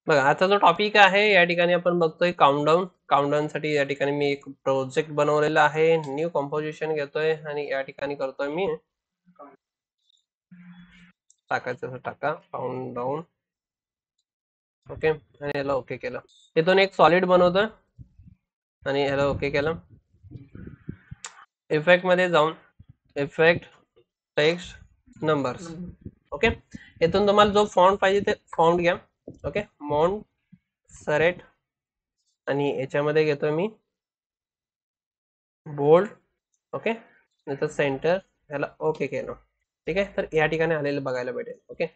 बघा आता जो टॉपिक आहे या ठिकाणी आपण बघतोय काउंटडाऊन साठी या ठिकाणी मी एक प्रोजेक्ट बनवलेला आहे, न्यू कंपोजिशन घेतोय आणि या ठिकाणी करतोय मी टाकायचं टाका काउंटडाऊन. ओके आणि याला ओके केलं. इथून एक सॉलिड बनवतोय आणि याला ओके केलं. इफेक्ट मध्ये जाऊन इफेक्ट टेक्स्ट नंबर्स. ओके इथून तुम्हाला जो फॉन्ट पाहिजे ते फॉन्ट घ्या. ओके मॉन्ट सरेट आणि याच्यामध्ये घेतोय मी बोल्ड. ओके नंतर सेंटर याला ओके केलं. ठीक आहे तर या ठिकाणी आलेलं बघायला भेटेल. ओके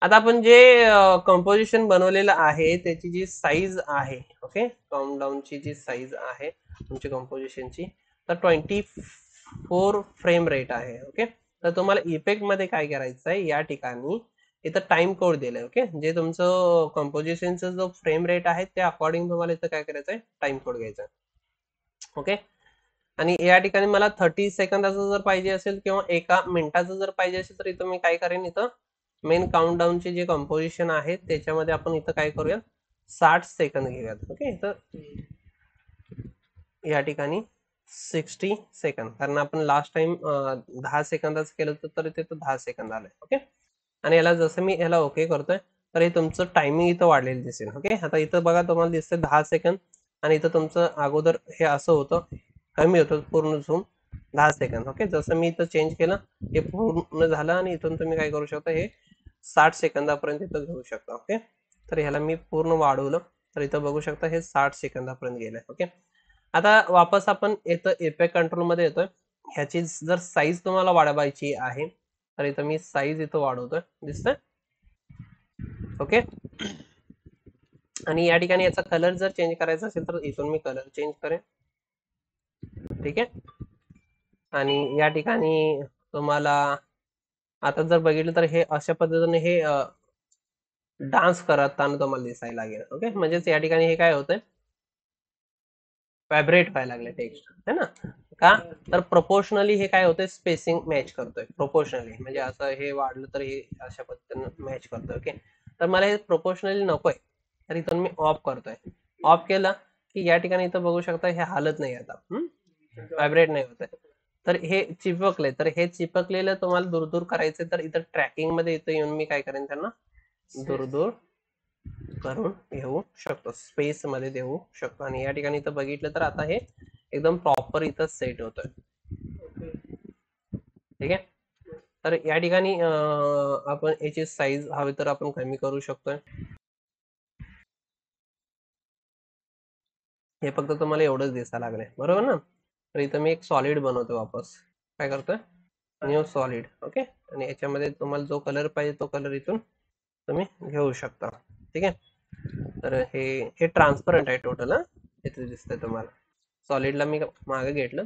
आता आपण जे कंपोजिशन बनवलेलं आहे त्याची जी साईज आहे, ओके काउंटडाऊनची जी साईज आहे तुमची कंपोजिशनची तर 24 फ्रेम रेट आहे. ओके तर तुम्हाला इफेक्ट मध्ये काय करायचं आहे या ठिकाणी इथं टाइम कोड दिलाय. ओके जे तुमचं कंपोजिशनचं जो फ्रेम रेट आहे त्या अकॉर्डिंग तुम्हाला इथं काय करायचं आहे टाइम कोड घ्यायचा आहे. ओके आणि या ठिकाणी मला 30 सेकंदाचं जर पाहिजे असेल किंवा 1 मिनिटाचं जर पाहिजे असेल तर इथं मी काय करेन, इथं मेन काउंटडाऊनचे जे कंपोजिशन आहे त्याच्यामध्ये आपण इथं काय करूया 60 सेकंद घेऊयात. ओके तर या ठिकाणी 60 सेकंद, कारण आपण लास्ट टाइम 10 सेकंदाचं केलं होतं तर तिथं 10 सेकंद आलंय. ओके आणि याला जसं मी याला ओके करतोय तर हे तुमचं टायमिंग इथं वाढलेलं दिसेल. ओके आता इथं बघा तुम्हाला दिसतंय 10 सेकंद आणि इथं तुमचं अगोदर हे असं होतं कमी होतं पूर्ण झूम 10 सेकंद. ओके जसं मी इथं चेंज केलं हे पूर्ण झालं आणि इथून तुम्ही काय करू शकता हे 60 सेकंदापर्यंत इथं घेऊ शकता. ओके तर ह्याला मी पूर्ण वाढवलं तर इथं बघू शकता हे 60 सेकंदापर्यंत गेलंय. ओके आता वापस आपण इथं इफेक्ट कंट्रोल मध्ये येतोय. ह्याची जर साईज तुम्हाला वाढवायची आहे तर इथं मी साईज इथं वाढवतोय, दिसतंय. ओके आणि या ठिकाणी याचा कलर जर चेंज करायचा असेल तर इथून मी कलर चेंज करेन. ठीक आहे आणि या ठिकाणी तुम्हाला आता जर बघितलं तर हे अशा पद्धतीने हे डान्स करताना तुम्हाला दिसायला लागेल. ओके म्हणजेच या ठिकाणी हे काय होतंय व्हायब्रेट व्हायला लागले टेक्स्ट है ना. का तर प्रोपोर्शनली हे काय होतंय स्पेसिंग मॅच करतोय प्रोपोर्शनली, म्हणजे असं हे वाढलं तर हे अशा पद्धतीने मॅच करतोय. ओके तर मला हे प्रोपोर्शनली नकोय तर इथून मी ऑफ करतोय. ऑफ केला की या ठिकाणी इथं बघू शकता हे हालत नाही आता, व्हायब्रेट नाही होत आहे. तर हे चिपकले तर हे चिपकलेलं तुम्हाला दूर दूर करायचं तर इथं ट्रॅकिंग मध्ये इथं येऊन मी काय करेन त्यांना दूर दूर करून घेऊ शकतो, स्पेस मध्ये देऊ शकतो आणि या ठिकाणी इथं बघितलं तर आता हे एकदम प्रॉपर इथं सेट होतोय. ठीक आहे तर या ठिकाणी आपण याची साईज हवी तर आपण कमी करू शकतोय. हे फक्त तुम्हाला एवढंच दिसायला लागलंय बरोबर ना. तर इथं मी एक सॉलिड बनवतो वापस. काय करतोय न्यू सॉलिड. ओके आणि याच्यामध्ये तुम्हाला जो कलर पाहिजे तो कलर इथून तुम्ही घेऊ शकता. ठीक आहे तर हे ट्रान्सपरंट आहे टोटल. इथे दिसतंय तुम्हाला सॉलिडला मी मागे घेतलं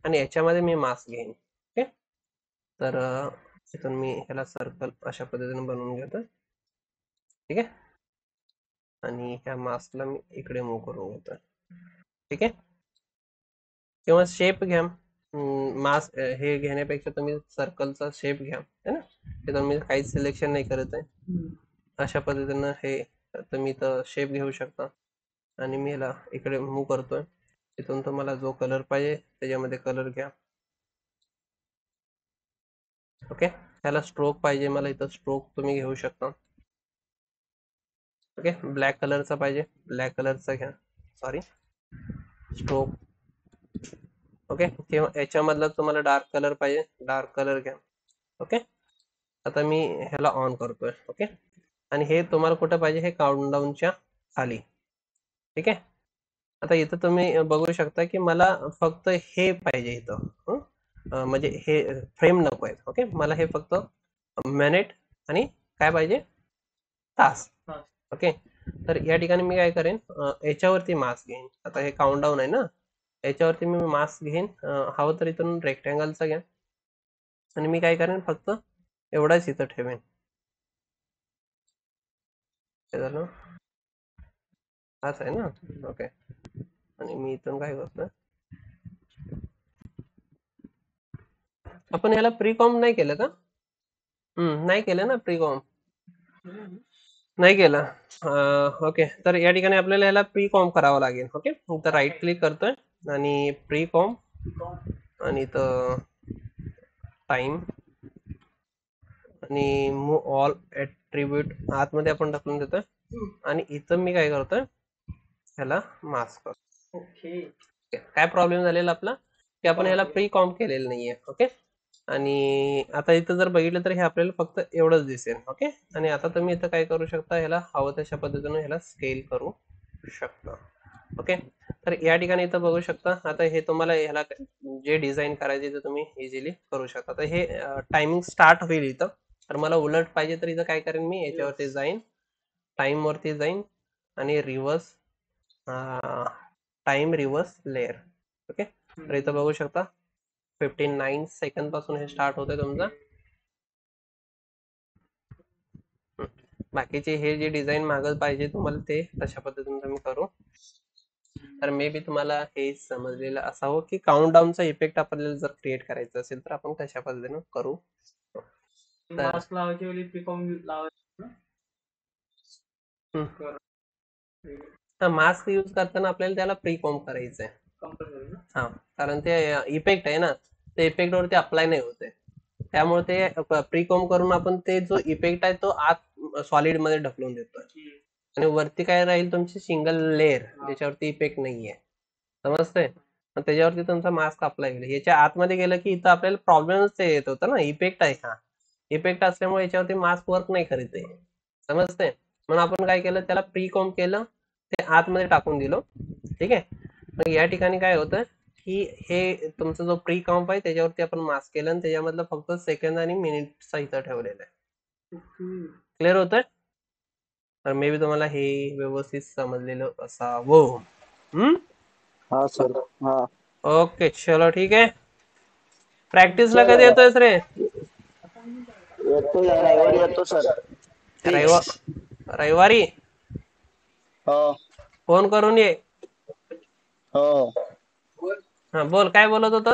आणि याच्यामध्ये मी मास्क घेईन. ओके तर इथून मी ह्याला सर्कल अशा पद्धतीने बनवून घेतो. ठीक आहे आणि ह्या मास्कला मी इकडे मूव्ह करून घेतो. ठीक आहे किंवा शेप घ्या. मास्क हे घेण्यापेक्षा तुम्ही सर्कलचा शेप घ्या है ना. ते तुम्ही काहीच सिलेक्शन नाही करत आहे. अशा पद्धतीनं हे तुम्ही तर शेप घेऊ शकता आणि मी ह्याला इकडे मूव्ह करतोय. इथून तुम्हाला जो कलर पाहिजे त्याच्यामध्ये कलर घ्या. ओके त्याला स्ट्रोक पाहिजे मला इथं स्ट्रोक तुम्ही घेऊ शकता. ओके ब्लॅक कलरचा पाहिजे ब्लॅक कलरचा घ्या, सॉरी स्ट्रोक. ओके किंवा याच्यामधला तुम्हाला डार्क कलर पाहिजे डार्क कलर घ्या. ओके आता मी ह्याला ऑन करतोय. ओके आणि हे तुम्हाला कुठं पाहिजे हे काउंटडाऊनच्या खाली. ठीक आहे आता इथं तुम्ही बघू शकता की मला फक्त हे पाहिजे इथं, म्हणजे हे फ्रेम नको आहेत. ओके मला हे फक्त मिनिट आणि काय पाहिजे तास. ओके तर या ठिकाणी मी काय करेन याच्यावरती मास्क घेईन. आता हे काउंटडाऊन आहे ना याच्यावरती मी मास्क घेईन. हवं तर इथून रेक्टँगलचा घ्या आणि मी काय करेन फक्त एवढाच इथं ठेवेन. हे झालं हाच आहे ना. ओके आणि मी इथून काय करतोय आपण ह्याला प्रीकॉम नाही केलं का. नाही केलं ना प्रीकॉम नाही केलं. ओके, तर या ठिकाणी आपल्याला याला प्री कॉम करावं लागेल. ओके, तर राईट क्लिक करतोय आणि प्री कॉम आणि इथं टाइम आणि मूव ऑल ऍट्रिब्यूट आतमध्ये आपण ढकलून देतोय आणि इथं मी काय करतोय, ह्याला मास्क करतो. ओके, काय प्रॉब्लेम झालेला आपला की आपण ह्याला प्री कॉम केलेलं नाहीये. ओके, आणि आता इथं जर बघितलं तर हे आपल्याला फक्त एवढंच दिसेल. ओके, आणि आता तुम्ही इथं काय करू शकता, ह्याला हवं तशा पद्धतीने ह्याला स्केल करू शकता. ओके, तर या ठिकाणी इथं बघू शकता. आता हे तुम्हाला ह्याला जे डिझाईन करायचे ते तुम्ही इझिली करू शकता. तर हे टायमिंग स्टार्ट होईल इथं. तर मला उलट पाहिजे तर इथं काय करेन मी, याच्यावरती जाईन, टाइम वरती जाईन आणि reverse time reverse layer. Okay, तर इथं बघू शकता 59 सेकंड पासून हे स्टार्ट होतंय तुमचं. बाकीचे हे जे डिझाईन मागत पाहिजे तुम्हाला ते तशा पद्धतीने तुम्ही करू. तर मे बी तुम्हाला हे समजलेलं असावं की काउंटडाऊनचा इफेक्ट आपल्याला जर क्रिएट करायचा असेल तर आपण कशा पद्धतीने करू. मास्क लावायच्या वेळी प्रिकॉम लावायचं. मास्क यूज करताना आपल्याला त्याला प्री कॉम करायचं आहे. हा, कारण ते इफेक्ट आहे ना, ते इफेक्ट वरती अप्लाय नाही होते. त्यामुळे ते प्री कॉम करून आपण ते जो इफेक्ट आहे तो आत सॉलिड मध्ये ढकलून देतोय आणि वरती काय राहील तुमची सिंगल लेअर, ज्याच्यावरती इफेक्ट नाहीये. समजतंय? मग त्याच्यावरती तुमचा मास्क अप्लाय होईल. याच्या आतमध्ये गेलं की इथं आपल्याला प्रॉब्लेमच ते येत होतं ना, इफेक्ट आहे हा. इफेक्ट असल्यामुळे याच्यावरती मास्क वर्क नाही करीत आहे. समजतंय? म्हणून आपण काय केलं, त्याला प्री कॉम केलं, ते आतमध्ये टाकून दिलं. ठीक आहे, मग या ठिकाणी काय होतं की हे तुमचा जो प्री कॉम्प आहे त्याच्यावरती आपण मास्क केलं आणि त्याच्यामधलं फक्त सेकंद आणि मिनिटचा इथं ठेवलेलं आहे. क्लिअर होतंय? तर मे बी तुम्हाला हे व्यवस्थित समजलेलं असावं. हा सर. हा, ओके, चलो ठीक आहे. प्रॅक्टिसला सर कधी येतोयस रे? येतो या रविवारी येतो सर. फिक्स. रविवारी हो फोन करून ये. हो. हा, बोल, काय बोलत होतस?